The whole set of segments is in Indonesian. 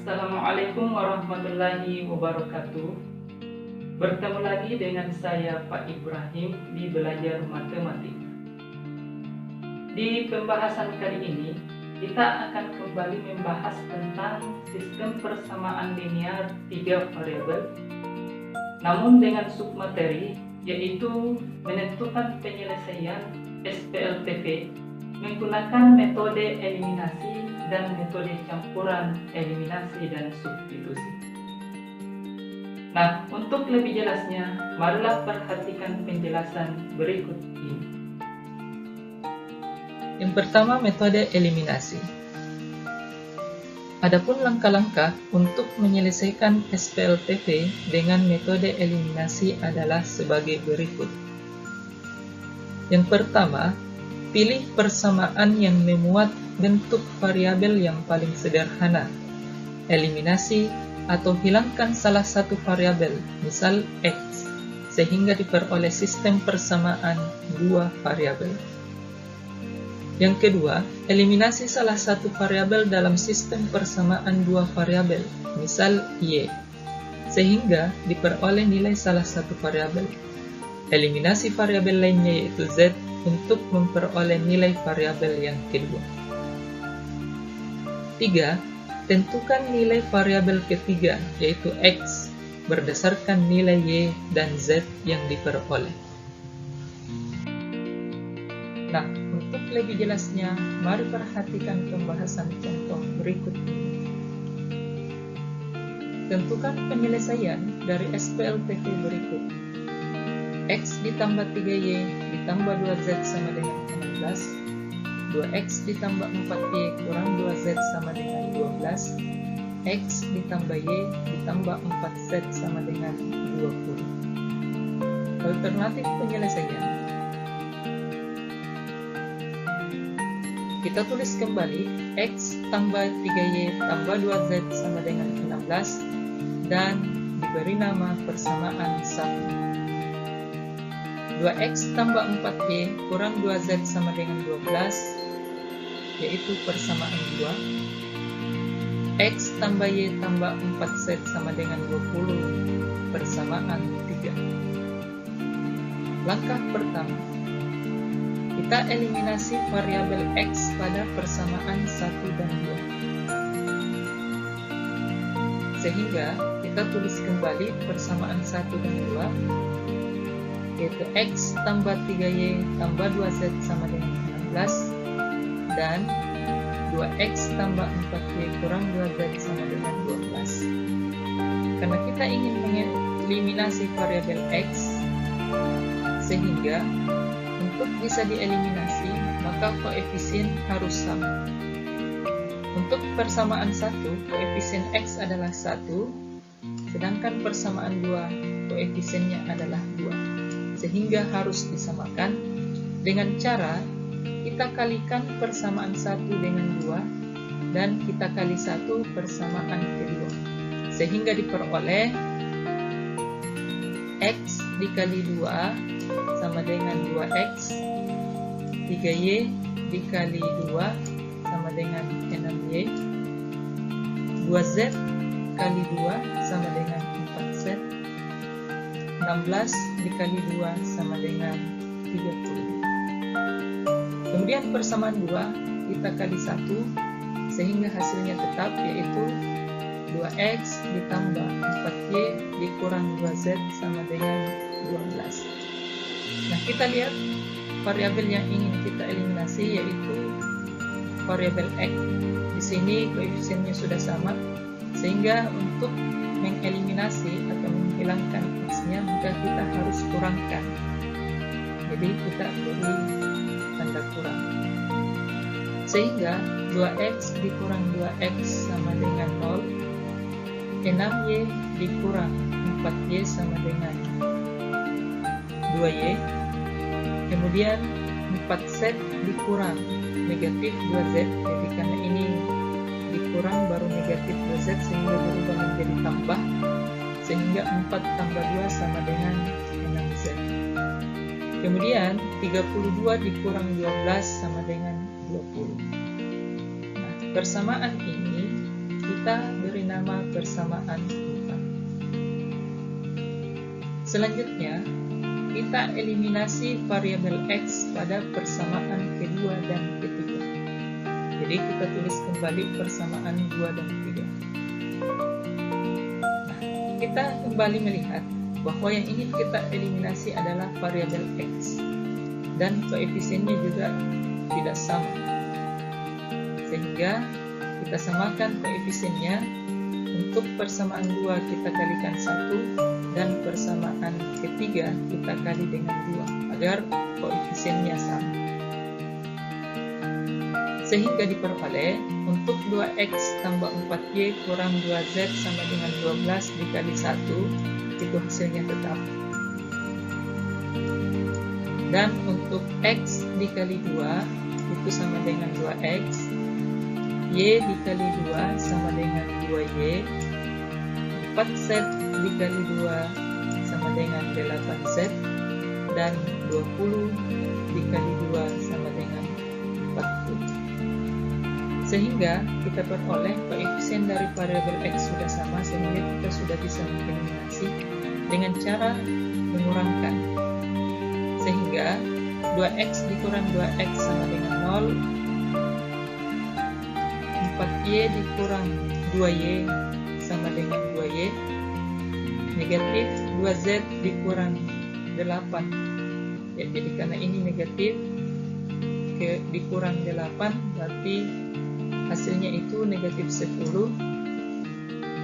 Assalamualaikum warahmatullahi wabarakatuh. Bertemu lagi dengan saya Pak Ibrahim di Belajar Matematik. Di pembahasan kali ini, kita akan kembali membahas tentang sistem persamaan linear 3 variabel, namun dengan submateri, yaitu menentukan penyelesaian SPLTP menggunakan metode eliminasi dan metode campuran eliminasi dan substitusi. Nah, untuk lebih jelasnya, marilah perhatikan penjelasan berikut ini. Yang pertama, metode eliminasi. Adapun langkah-langkah untuk menyelesaikan SPLTP dengan metode eliminasi adalah sebagai berikut. Yang pertama, pilih persamaan yang memuat bentuk variabel yang paling sederhana. Eliminasi atau hilangkan salah satu variabel, misal X, sehingga diperoleh sistem persamaan 2 variabel. Yang kedua, eliminasi salah satu variabel dalam sistem persamaan 2 variabel, misal Y, sehingga diperoleh nilai salah satu variabel. Eliminasi variabel lainnya yaitu Z untuk memperoleh nilai variabel yang kedua. 3. Tentukan nilai variabel ketiga, yaitu X, berdasarkan nilai Y dan Z yang diperoleh. Nah, untuk lebih jelasnya, mari perhatikan pembahasan contoh berikut ini. Tentukan penyelesaian dari SPLTP berikut. X ditambah 3Y ditambah 2Z sama dengan 16. 2X ditambah 4Y kurang 2Z sama dengan 12. X ditambah Y ditambah 4Z sama dengan 20. Alternatif penyelesaian. Kita tulis kembali X tambah 3Y tambah 2Z sama dengan 16 dan diberi nama persamaan 1. 2X tambah 4Y kurang 2Z sama dengan 12, yaitu persamaan 2. X tambah Y tambah 4Z sama dengan 20, persamaan 3. Langkah pertama, kita eliminasi variabel X pada persamaan 1 dan 2. Sehingga kita tulis kembali persamaan 1 dan 2, yaitu X tambah 3Y tambah 2Z sama dengan 16 dan 2X tambah 4Y kurang 2Z sama dengan 12. Karena kita ingin mengeliminasi variabel X, sehingga untuk bisa dieliminasi maka koefisien harus sama. Untuk persamaan 1, koefisien X adalah 1, sedangkan persamaan 2, koefisiennya adalah 2. Sehingga harus disamakan dengan cara kita kalikan persamaan 1 dengan 2 dan kita kali 1 persamaan kedua, sehingga diperoleh X dikali 2 sama dengan 2X, 3Y dikali 2 sama dengan 6Y, 2Z kali 2 sama dengan 4Z, 16 dikali 2 sama dengan 30. Kemudian persamaan 2 kita kali 1 sehingga hasilnya tetap, yaitu 2X ditambah 4Y dikurang 2Z sama dengan 12. Nah, kita lihat variabel yang ingin kita eliminasi yaitu variabel X. Di sini koefisiennya sudah sama, sehingga untuk mengeliminasi atau menghilangkan X-nya maka kita harus kurangkan. Jadi kita beri tanda kurang. Sehingga 2X dikurang 2X sama dengan 0, 6Y dikurang 4Y sama dengan 2Y, kemudian 4Z dikurang negatif 2Z, jadi karena ini dikurang baru negatif 2Z sehingga berubah menjadi tambah, sehingga 4 tambah 2 sama dengan 6Z. Kemudian 32 dikurang 12 sama dengan 20. Nah, persamaan ini kita beri nama persamaan 4. Selanjutnya, kita eliminasi variabel X pada persamaan kedua dan ketiga. Jadi kita tulis kembali persamaan 2 dan 3. Nah, kita kembali melihat bahwa yang ingin kita eliminasi adalah variabel X, dan koefisiennya juga tidak sama. Sehingga kita samakan koefisiennya. Untuk persamaan 2 kita kalikan 1, dan persamaan ketiga kita kali dengan 2 agar koefisiennya sama. Sehingga diperoleh untuk 2x tambah 4y kurang 2z sama dengan 12 dikali 1, itu hasilnya tetap. Dan untuk x dikali 2 itu sama dengan 2x, y dikali 2 sama dengan 2y, 4z dikali 2 sama dengan 8z, dan 20 dikali 2 sama dengan 40. Sehingga kita peroleh koefisien dari variabel x sudah sama, sehingga kita sudah bisa mengeliminasi dengan cara mengurangkan. Sehingga 2x dikurang 2x sama dengan 0, 4y dikurang 2y sama dengan 2y, negatif 2z dikurang 8. Ya, jadi karena ini negatif dikurang 8, berarti hasilnya itu negatif 10,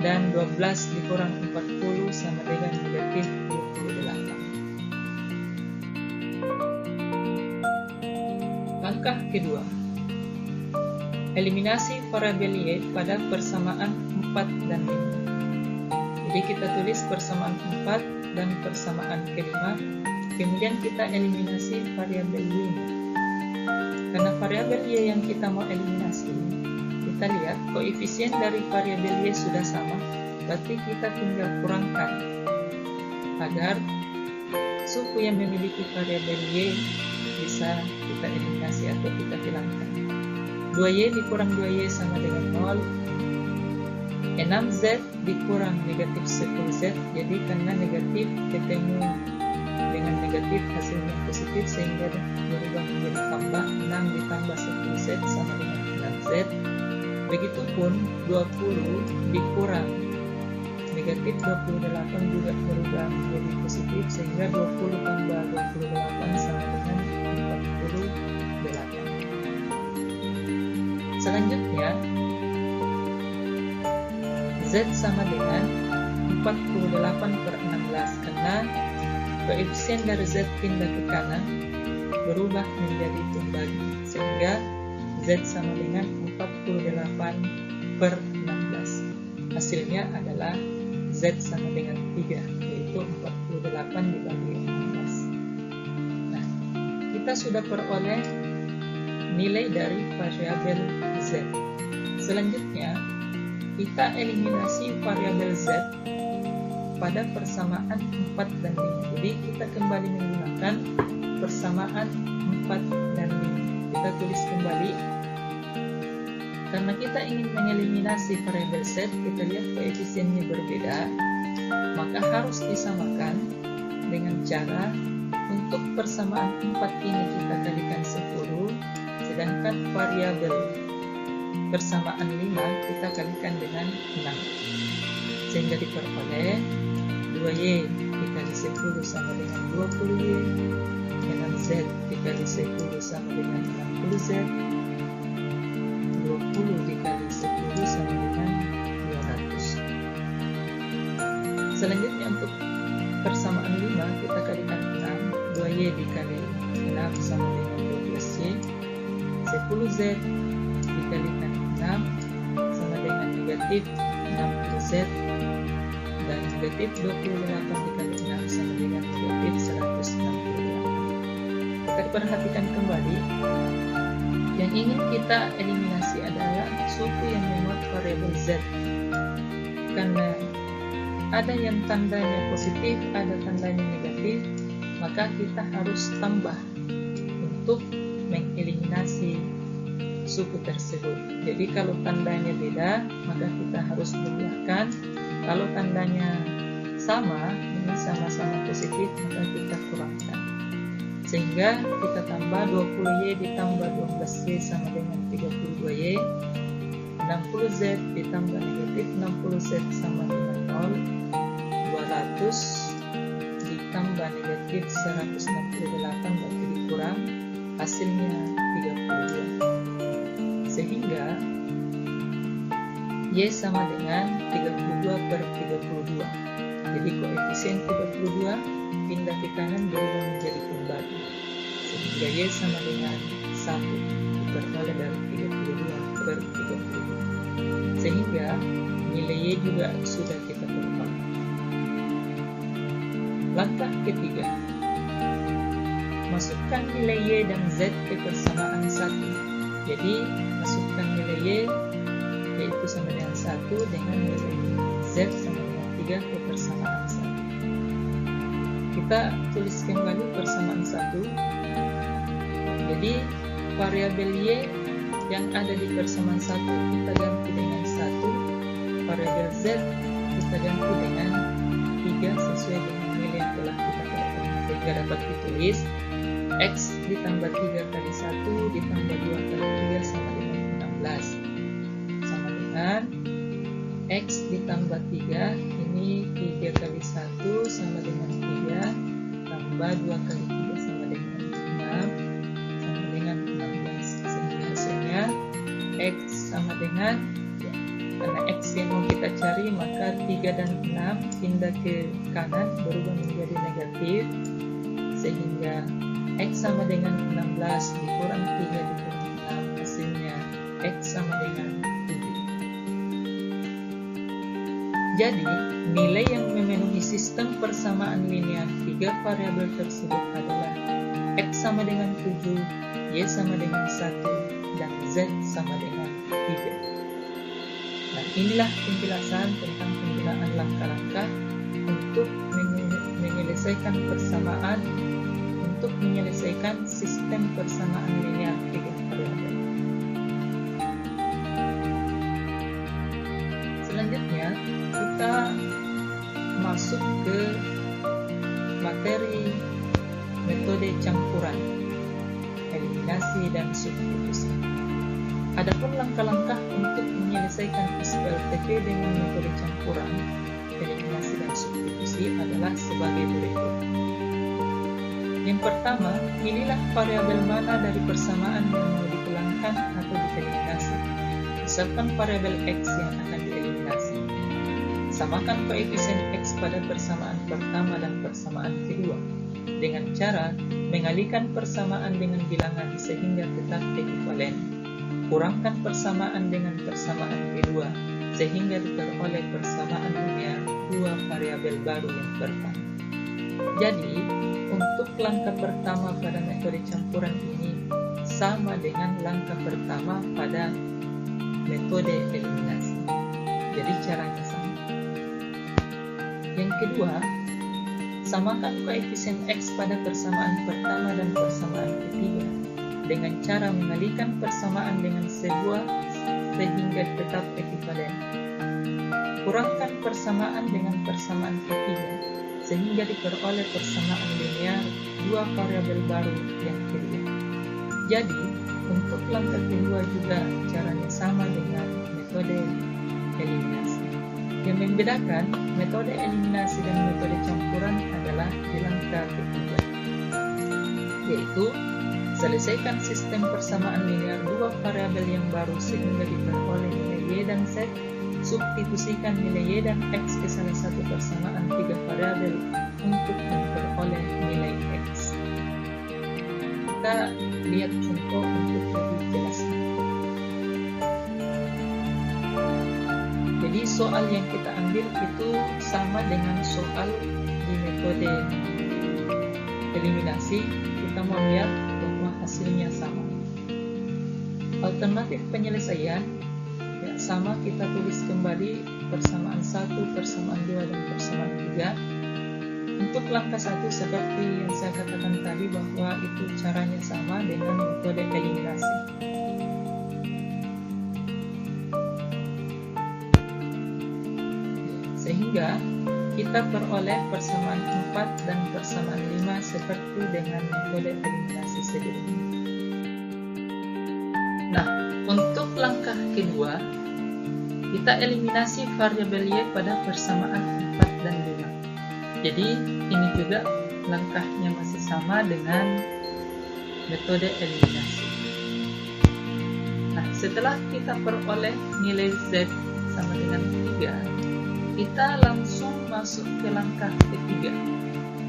dan 12 dikurang 40 sama dengan negatif 28. Langkah kedua, eliminasi variabel y pada persamaan 4 dan 5. Jadi kita tulis persamaan 4 dan persamaan kelima, kemudian kita eliminasi variabel y. Karena variabel y yang kita mau eliminasi, kita lihat koefisien dari variabel y sudah sama, berarti kita tinggal kurangkan agar suku yang memiliki variabel y bisa kita eliminasi atau kita hilangkan. 2y dikurang 2y sama dengan 0, 6z dikurang negatif 10z, jadi karena negatif ketemu dengan negatif hasilnya positif, sehingga berubah menjadi tambah. 6 ditambah 10z sama dengan 6z. Begitupun 20 dikurang negatif 28 juga berubah menjadi positif, sehingga 20 tambah 28 sama dengan 48. Selanjutnya, Z sama dengan 48/16, karena koefisien dari Z pindah ke kanan berubah menjadi pembagi, sehingga Z sama dengan 48/16. Hasilnya adalah Z sama dengan 3, yaitu 48 dibagi 16. Nah, kita sudah peroleh nilai dari variabel Z. Selanjutnya, kita eliminasi variabel Z pada persamaan 4 dan 5. Jadi kita kembali menggunakan persamaan 4 dan 5. Kita tulis kembali. Karena kita ingin mengeliminasi variabel Z, kita lihat koefisiennya berbeda, maka harus disamakan dengan cara untuk persamaan 4 ini kita kalikan 10, sedangkan variabel persamaan 5 kita kalikan dengan 6, sehingga diperoleh 2y dikali 10 sama dengan 20y, 6z dikali 10 sama dengan 60z, 20 dikali 10 sama dengan 200. Selanjutnya untuk persamaan 5 kita kalikan 6, 2y dikali 6 sama dengan 12y, 10z dikalikan 6 sama dengan negatif 60z, dan negatif 28 dikali 6 sama dengan negatif 168. Kita perhatikan kembali, yang ingin kita eliminasi adalah suku yang memuat variabel Z. Karena ada yang tandanya positif, ada tandanya negatif, maka kita harus tambah untuk mengeliminasi suku tersebut. Jadi kalau tandanya beda, maka kita terus jumlahkan. Kalau tandanya sama, ini sama-sama positif, maka kita kurangkan. Sehingga kita tambah 20Y ditambah 12Y sama dengan 32Y, 60Z ditambah negatif 60Z sama dengan 0, 200 ditambah negatif 168 berarti dikurang, hasilnya 32. Sehingga Y sama dengan 32 per 32. Jadi koefisien 32 pindah ke kanan berubah menjadi pembagi. Sehingga Y sama dengan 1 diperoleh dari 32 per 32. Sehingga nilai Y juga sudah kita peroleh. Langkah ketiga, masukkan nilai Y dan Z ke persamaan 1. Jadi masukkan nilai Y yaitu sama dengan 1 dengan nilai Z sama dengan 3 ke persamaan 1. Kita tulis kembali persamaan 1. Jadi variabel Y yang ada di persamaan 1 kita ganti dengan 1, variabel Z kita ganti dengan 3 sesuai dengan nilai yang telah kita peroleh. Sehingga dapat ditulis X ditambah 3 kali 1 ditambah 2 kali 3 sama dengan 16. Sama dengan X ditambah 3, ini 3 kali 1 sama dengan 3, tambah 2 kali 3 sama dengan 6, sama dengan 16. Sehingga hasilnya X sama dengan, karena X yang mau kita cari, maka 3 dan 6 pindah ke kanan berubah menjadi negatif. Sehingga X sama dengan 16 dikurang 3 dikurang 6, hasilnya X sama dengan 7. Jadi, nilai yang memenuhi sistem persamaan linear 3 variabel tersebut adalah X sama dengan 7, Y sama dengan 1, dan Z sama dengan 3. Nah, inilah penjelasan tentang penggunaan langkah-langkah untuk menyelesaikan persamaan, untuk menyelesaikan sistem persamaan linear 3 variabel. Selanjutnya, kita masuk ke materi metode campuran, eliminasi, dan substitusi. Adapun langkah-langkah untuk menyelesaikan SPLTP dengan metode campuran, eliminasi, dan substitusi adalah sebagai berikut. Yang pertama, pilihlah variabel mana dari persamaan yang mau dipulangkan atau dieliminasi. Misalkan variabel X yang akan dieliminasi. Samakan koefisien X pada persamaan pertama dan persamaan kedua dengan cara mengalihkan persamaan dengan bilangan sehingga tetap ekuivalen. Kurangkan persamaan dengan persamaan kedua sehingga diperoleh persamaan linear 2 variabel baru yang pertama. Jadi, untuk langkah pertama pada metode campuran ini sama dengan langkah pertama pada metode eliminasi. Jadi caranya sama. Yang kedua, samakan koefisien X pada persamaan pertama dan persamaan ketiga dengan cara mengalihkan persamaan dengan sebuah sehingga tetap ekuivalen. Kurangkan persamaan dengan persamaan ketiga sehingga diperoleh persamaan linear 2 variabel baru yang kedua. Jadi, untuk langkah kedua juga caranya sama dengan metode eliminasi. Yang membedakan metode eliminasi dan metode campuran adalah di langkah ketiga, yaitu selesaikan sistem persamaan linear 2 variabel yang baru sehingga diperoleh nilai Y dan Z. Substitusikan nilai Y dan X ke salah satu persamaan 3 variabel untuk memperoleh nilai X. Kita lihat contoh untuk lebih jelas. Jadi soal yang kita ambil itu sama dengan soal di metode eliminasi. Kita mau lihat bahwa hasilnya sama. Alternatif penyelesaian sama, kita tulis kembali persamaan 1, persamaan 2, dan persamaan 3. Untuk langkah 1 seperti yang saya katakan tadi bahwa itu caranya sama dengan metode eliminasi. Sehingga kita peroleh persamaan 4 dan persamaan 5 seperti dengan metode eliminasi sebelumnya. Nah, untuk langkah kedua, kita eliminasi variabel Y pada persamaan 4 dan 5. Jadi, ini juga langkahnya masih sama dengan metode eliminasi. Nah, setelah kita peroleh nilai Z sama dengan 3, kita langsung masuk ke langkah ketiga.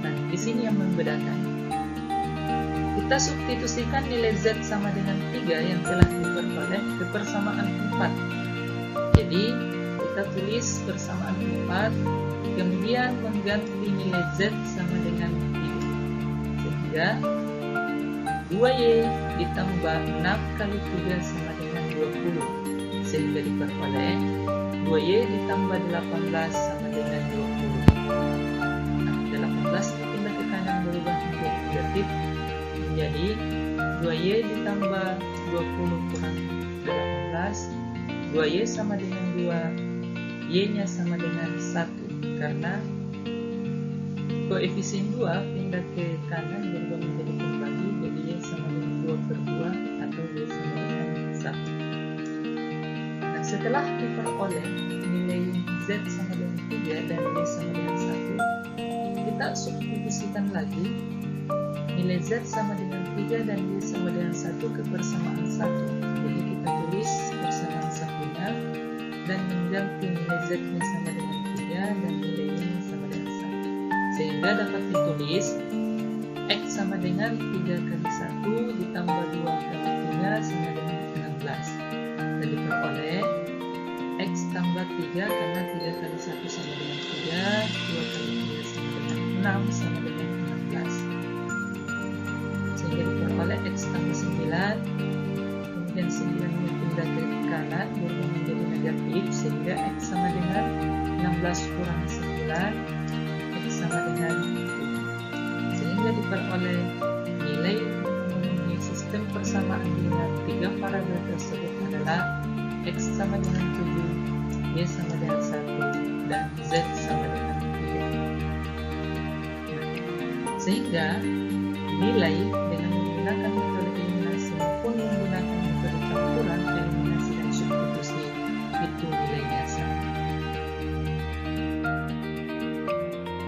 Nah, di sini yang membedakan. Kita substitusikan nilai Z sama dengan 3 yang telah diperoleh ke persamaan 4. Jadi, kita tulis persamaan 4, kemudian mengganti nilai Z sama dengan 3. Sehingga 2Y ditambah 6 kali 3 sama dengan 20. Sehingga diperoleh 2Y ditambah 18 sama dengan 20. Nah, 18 dipindah ke kanan berubah menjadi negatif. Jadi 2Y ditambah 20 kurang 18, 2Y sama dengan 2, Y-nya sama dengan 1. Karena koefisien 2 pindah ke kanan berubah menjadi pembagi, jadi Y sama dengan 2/2 atau Y sama dengan 1. Setelah diperoleh nilai Z sama dengan 3 dan Y sama dengan 1, kita substitusikan lagi nilai Z sama dengan 3 dan Y sama dengan 1 ke persamaan 1. Jadi kita tulis persamaan satunya dan mengganti nilai Z-nya sama dengan 3 dan nilai Y-nya sama dengan 1. Sehingga dapat ditulis X sama dengan 3 kali 1 ditambah 2 kali 3 sama dengan 16. Dan diperoleh X tambah 3 karena 3 kali 1 sama dengan 3, 2 kali 3 sama dengan 6 sama dengan 16. Sehingga diperoleh X tambah 9, kemudian 9-nya pindah ke kanan berubah menjadi negatif, sehingga X sama dengan 16 kurang 9, X sama dengan 7. Sehingga diperoleh nilai memenuhi sistem persamaan dengan 3 variabel tersebut adalah X sama dengan 7, Y sama dengan 1, dan Z sama dengan 3. Sehingga nilai dengan menggunakan metode eliminasi maupun menggunakan metode campuran, eliminasi dan substitusi itu nilainya sama.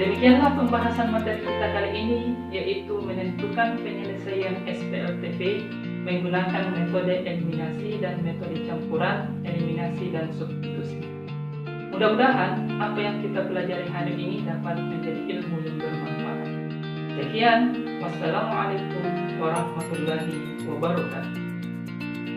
Demikianlah pembahasan materi kita kali ini, yaitu menentukan penyelesaian SPLTP menggunakan metode eliminasi dan metode campuran, eliminasi dan substitusi. Mudah-mudahan apa yang kita pelajari hari ini dapat menjadi ilmu yang bermanfaat. Sekian, wassalamualaikum warahmatullahi wabarakatuh.